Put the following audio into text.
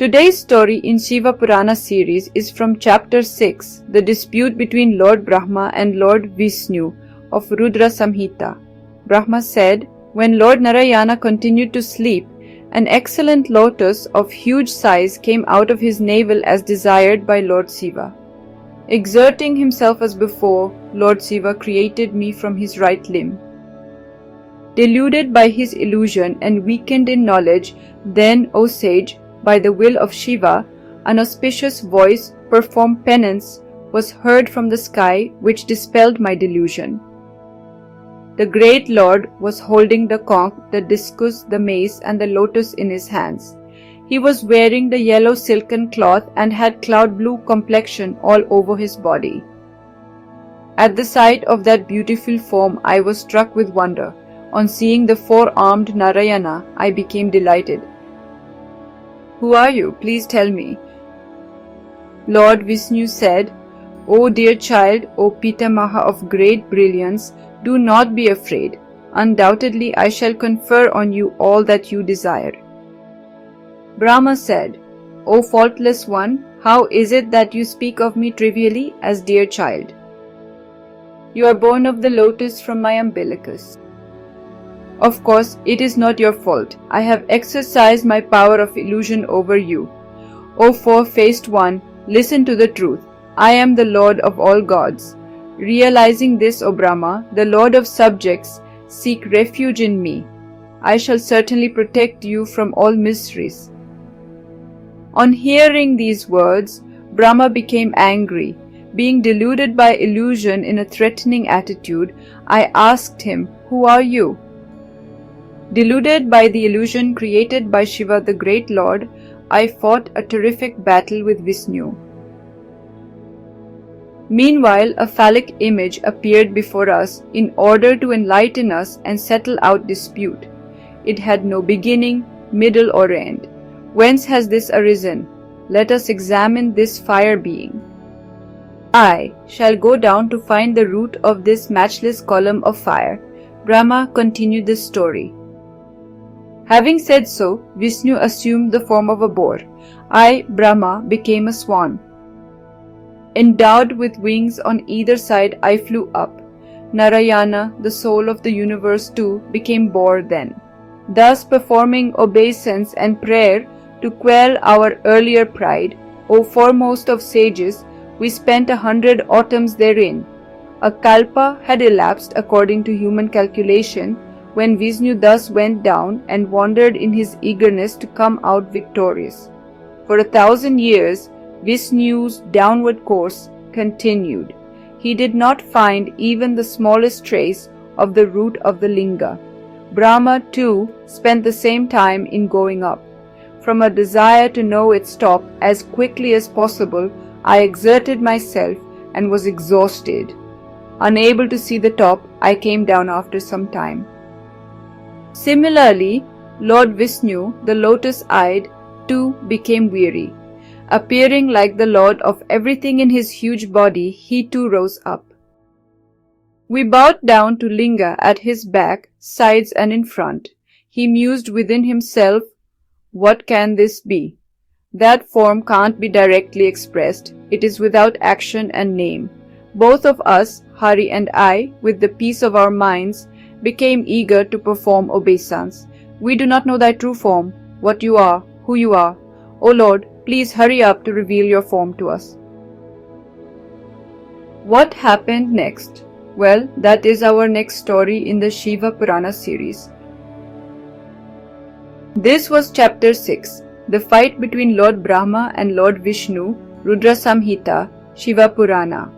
Today's story in Śiva Purana series is from chapter 6, the dispute between Lord Brahmā and Lord Vishnu of Rudra Samhitā. Brahmā said, when Lord Nārāyana continued to sleep, an excellent lotus of huge size came out of his navel as desired by Lord Śiva. Exerting himself as before, Lord Śiva created me from his right limb. Deluded by his illusion and weakened in knowledge, then, O sage, by the will of Śiva, an auspicious voice, perform penance, was heard from the sky which dispelled my delusion. The great Lord was holding the conch, the discus, the mace and the lotus in his hands. He was wearing the yellow silken cloth and had cloud blue complexion all over his body. At the sight of that beautiful form I was struck with wonder. On seeing the four-armed Nārāyana, I became delighted. Who are you? Please tell me. Lord Vishnu said, O dear child, O Pitamaha of great brilliance, do not be afraid. Undoubtedly I shall confer on you all that you desire. Brahmā said, O faultless one, how is it that you speak of me trivially as dear child? You are born of the lotus from my umbilicus. Of course, it is not your fault. I have exercised my power of illusion over you. O four-faced one, listen to the truth. I am the Lord of all gods. Realizing this, O Brahmā, the Lord of subjects, seek refuge in me. I shall certainly protect you from all miseries. On hearing these words, Brahmā became angry. Being deluded by illusion in a threatening attitude, I asked him, Who are you? Deluded by the illusion created by Śiva the great Lord, I fought a terrific battle with Visņu. Meanwhile, a phallic image appeared before us in order to enlighten us and settle out dispute. It had no beginning, middle or end. Whence has this arisen? Let us examine this fire being. I shall go down to find the root of this matchless column of fire. Brahmā continued the story. Having said so, Visņu assumed the form of a boar. I, Brahmā, became a swan. Endowed with wings on either side, I flew up. Nārāyana, the soul of the universe too, became boar then. Thus performing obeisance and prayer to quell our earlier pride, O foremost of sages, we spent 100 autumns therein. A kalpa had elapsed according to human calculation, when Visņu thus went down and wandered in his eagerness to come out victorious. For 1,000 years, Visņu's downward course continued. He did not find even the smallest trace of the root of the linga. Brahmā, too, spent the same time in going up. From a desire to know its top as quickly as possible, I exerted myself and was exhausted. Unable to see the top, I came down after some time. Similarly, Lord Vishnu, the lotus-eyed, too became weary. Appearing like the Lord of everything in his huge body, he too rose up. We bowed down to linga at his back, sides and in front. He mused within himself, what can this be? That form can't be directly expressed. It is without action and name. Both of us, Hari and I, with the peace of our minds, became eager to perform obeisance. We do not know thy true form, what you are, who you are. O Lord, please hurry up to reveal your form to us. What happened next? Well, that is our next story in the Śiva Purana series. This was chapter 6, the fight between Lord Brahmā and Lord Vishnu, Rudra Samhitā, Śiva Purana.